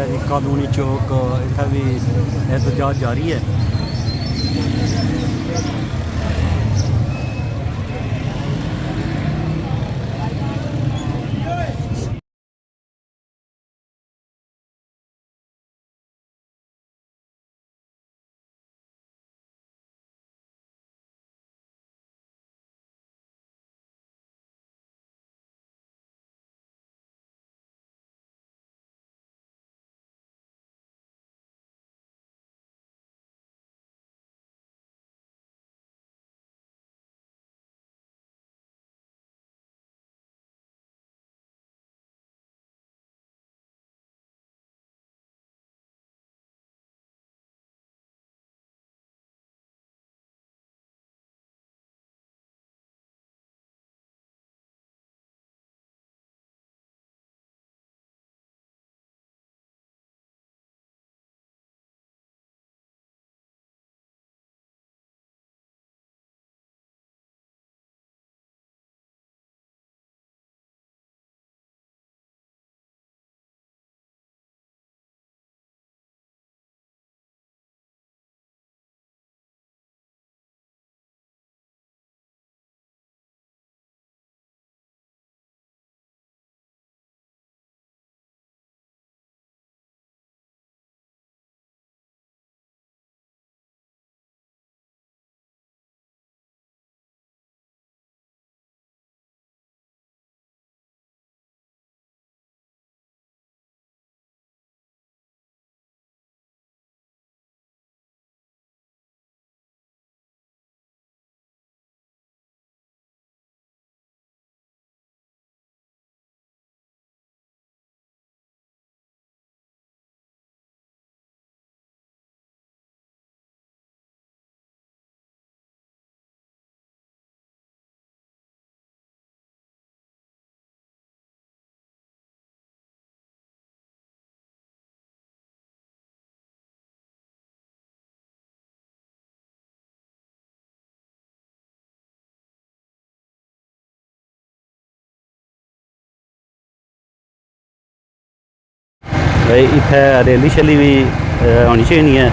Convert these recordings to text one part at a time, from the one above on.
जी कानूनी चौक इतना भी एहतजाज जारी है। इत्थै रैली शैली भी होनी चाहिए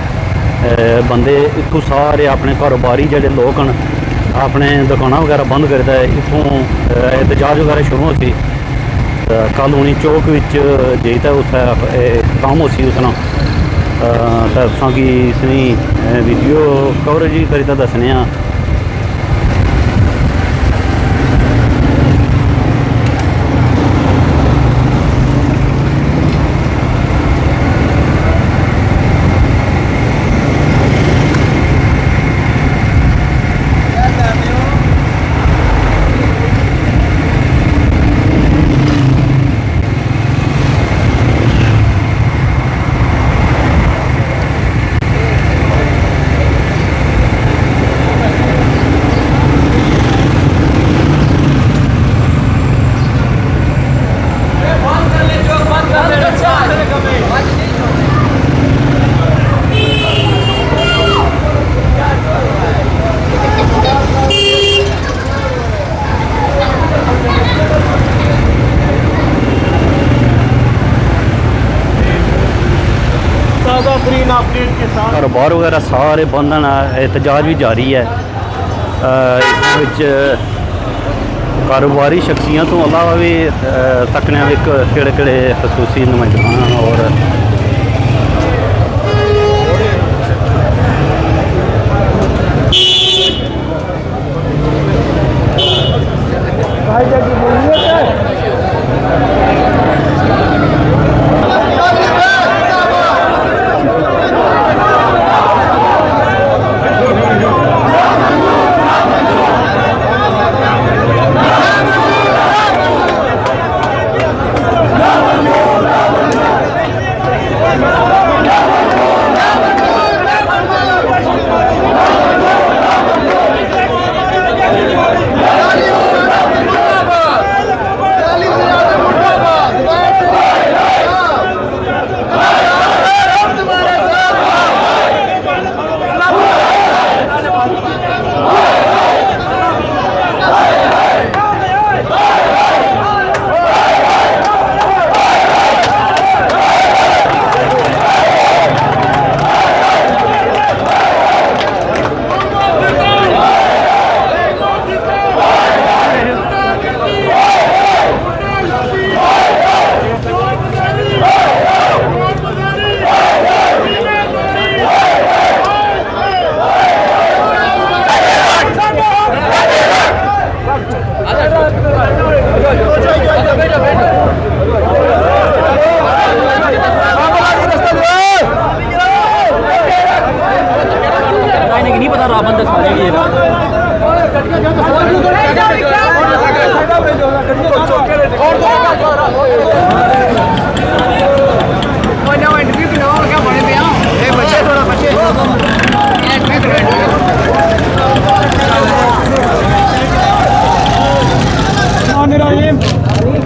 है। बंदे इत्थों सारे अपने कारोबारी जेह्ड़े लोग न अपने दुकानां वगैरह बंद करदा है। इत्थों एहतजाज वगैरह शुरू होती कानूनी चौक विच जेता उत्थै काम होसी उसना तुसां गी इसनी वीडियो कवरेज भी करी दस्सने आं। कारोबार वगैरह सारे बंद न, एहतजाज भी जारी है। कारोबारी शख्सियत तो अलावा भी तकने केड़े खसूसी नुमाइंदगान और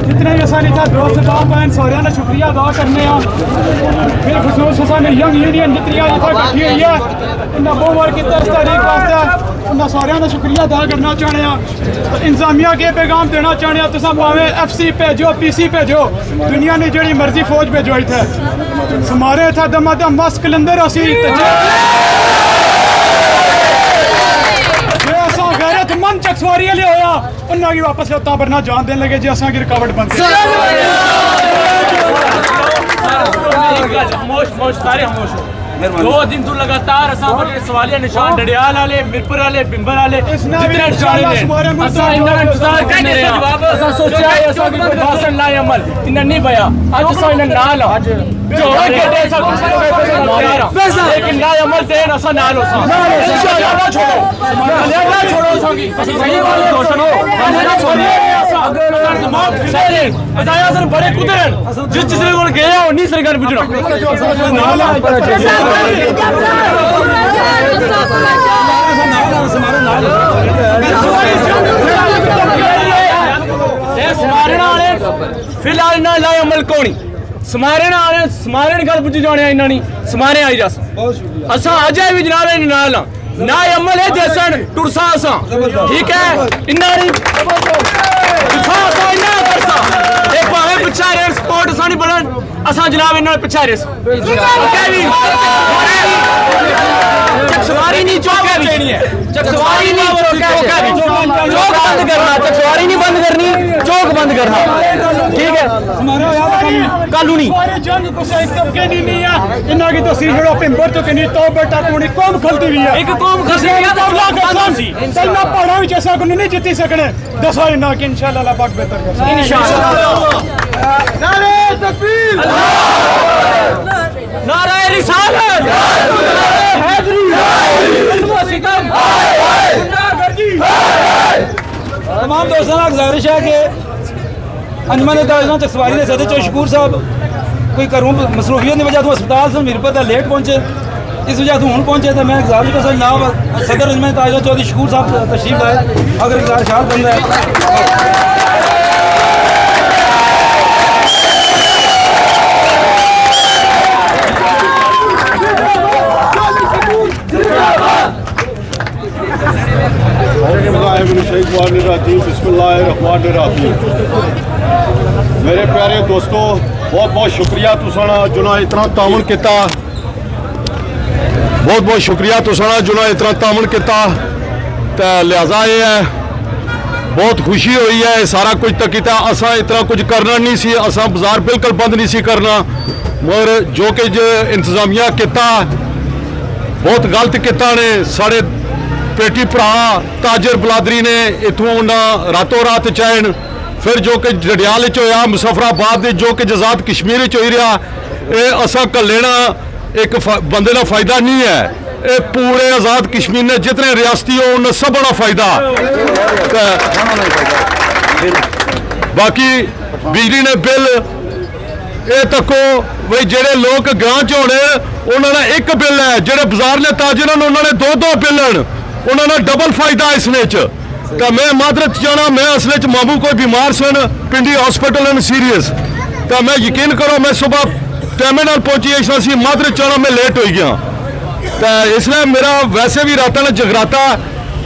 जितने भी असानी था दोस्त साहब हैं सारे का शुक्रिया अदा करने फिर खसूस असाने यंग यूनियन जितनी इतना इकट्ठी हुई है इन्हें बहुत बार किया इस तारीख वास्ते उन्हें सारे का शुक्रिया अदा करना चाहते हैं इंतजामिया के पैगाम देना चाहते हैं तुम भावें FC भेजो PC भेजो दुनिया ने जी मर्जी फौज भेजो इतने समारे इतना दमादम मस्त कलंदर असी मन चकसवारी वाले होया उन्हें की वापस उतना पर ना जान देने लगे जी असा की रुकावट बन गई दो दिन तो लगातार असा बड़े सवालिया निशान डडियाल वाले मिरपुर वाले बिंबर वाले जितने निशान ने असा इन्ना इंतजार करने रहे असा सोचा है असा कोई भाषण ना अमल इन्ना नहीं भया आज असा इन्ना नाल जो के दे सब लेकिन ना अमल दे असा नाल हो इंशाल्लाह ना छोड़ो ना छोड़ो संगी सही बात सुनो ना छोड़ो दिमाग फिरे अजाया सर बड़े कुदरन जिस जिसने कोल गया वो नहीं सरकार बुझना फिलहाल ना लाए अमल कोनी समारे गल बुझी जाने इन्ना नहीं समारे आई जस असा अजय भी जनाब नाल ना अमल है जैसन टुरसा असा ठीक है इन्ना नहीं पिछा रेस स्पोर्ट असा नहीं बनन असा जनाब इन्ना पिछा रेस चकसवारी नहीं चौका भी चकसवारी नहीं चौका भी चौक बंद करना चकसवारी नहीं बंद करनी चौक बंद करना ठीक है कानूनी जंग को सही तबके नहीं है इन्ना की तस्वीर छड़ो पिंबर तो कनी तो बेटा कोनी कौम खलती भी है एक कौम खसी है तो अल्लाह कसम सी इन्ना पहाड़ा विच ऐसा को नहीं जीती सकने दसो इन्ना कि इंशाल्लाह अल्लाह पाक बेहतर कर इंशाल्लाह नारे तकबीर नारा रिसालत हैदरी सितम तमाम दोस्तों का गुजारिश है कि अंजमन ताजना चकसवारी के सदर शकूर साहब कोई घरों मसरूफियत की वजह तो अस्पताल से मीरपुर तक लेट पहुंचे इस वजह से हूँ पहुंचे तो मैं गुजारिश कर जनाब सदर अंजमन ताजना चौधरी शकूर साहब तशरीफ लाए अगर गुजारिश बंद है मेरे प्यारे दोस्तों बहुत बहुत शुक्रिया तुसाना जुना इतना तामन किया बहुत बहुत शुक्रिया तुसाना जुना इतना तामन किया तो लिहाजा ये है बहुत खुशी हुई है सारा कुछ तो किया असा इतना कुछ करना नहीं सी असा बाजार बिल्कुल बंद नहीं सी करना मगर जो कि इंतजामिया किया बहुत गलत किया ने साढ़े पेटी भरा ताजर बलादरी ने इतों उन्हें रातों रात चैन फिर जो कि जडियाल होया मुजफ्फराबाद जो कि आजाद कश्मीर हो ही रहा ये असा कलेना एक बंदे का फायदा नहीं है ये पूरे आजाद कश्मीर ने जितने रियासती हो उन्हें सब बड़ा फायदा बाकी बिजली ने बिल ये तको भाई जेडे लोग गांव च होने उन्होंने एक बिल है जेडे बाजार ने ताजर उन्होंने दो बिल उन्होंने डबल फायदा इसने तो मैं मादरत जाना मैं असले मामू कोई बीमार सन पिंडी हॉस्पिटल एंड सीरीयस तो मैं यकीन करो मैं सुबह टाइम पहुंची इस मादरत जाना मैं लेट हो गया तो इसलिए मेरा वैसे भी रात ने जगराता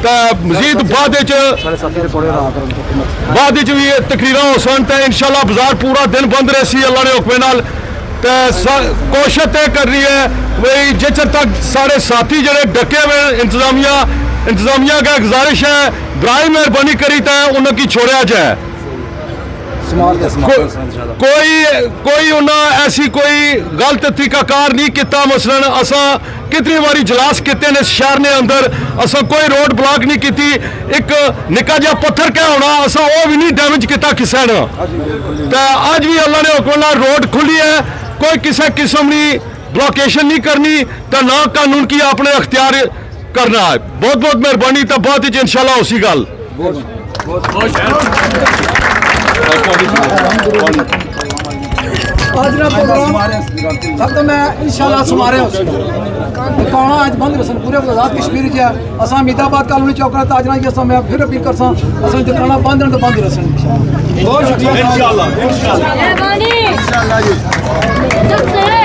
तो मजीद बाद भी तकरीर हो सन तो इंशाल्लाह बाजार पूरा दिन बंद रहे सी अल्लाह ने हुक्म नाल तो कोशिश तय कर रही है भाई जिस तक सारे साथी जड़े डके हुए इंतजामिया का गुजारिश है बराए मेहरबानी करी तो उन्हें छोड़ा जाए कोई उन्हें ऐसी कोई गलत तरीकाकार नहीं किया मसलन असा कितनी बारी इजलास किए ने शहर ने अंदर असा कोई रोड ब्लॉक नहीं की एक निका जहा पत्थर क्या होना असा वो भी नहीं डैमेज किया किसी ने तो अज भी अल्लाह ने हुक्म रोड खुली है कोई किसी किस्म की ब्लॉकेशन नहीं करनी तो ना कानून की अपने अख्तियार करना है बहुत बहुत मेहरबानी तो बहुत इंशाल्लाह उसी गल आज का प्रोग्राम खत्म है इंशाल्लाह सुमारे दुकाना आज बंद रसन पूरे आज़ाद कश्मीर च असां अमीदाबाद कॉलोनी चौकड़ा ताजना की असां मैं फिर अपील करसा असां दुकाना बंद तो बंद रसन बहुत शुक्रिया इंशाल्लाह इंशाल्लाह जी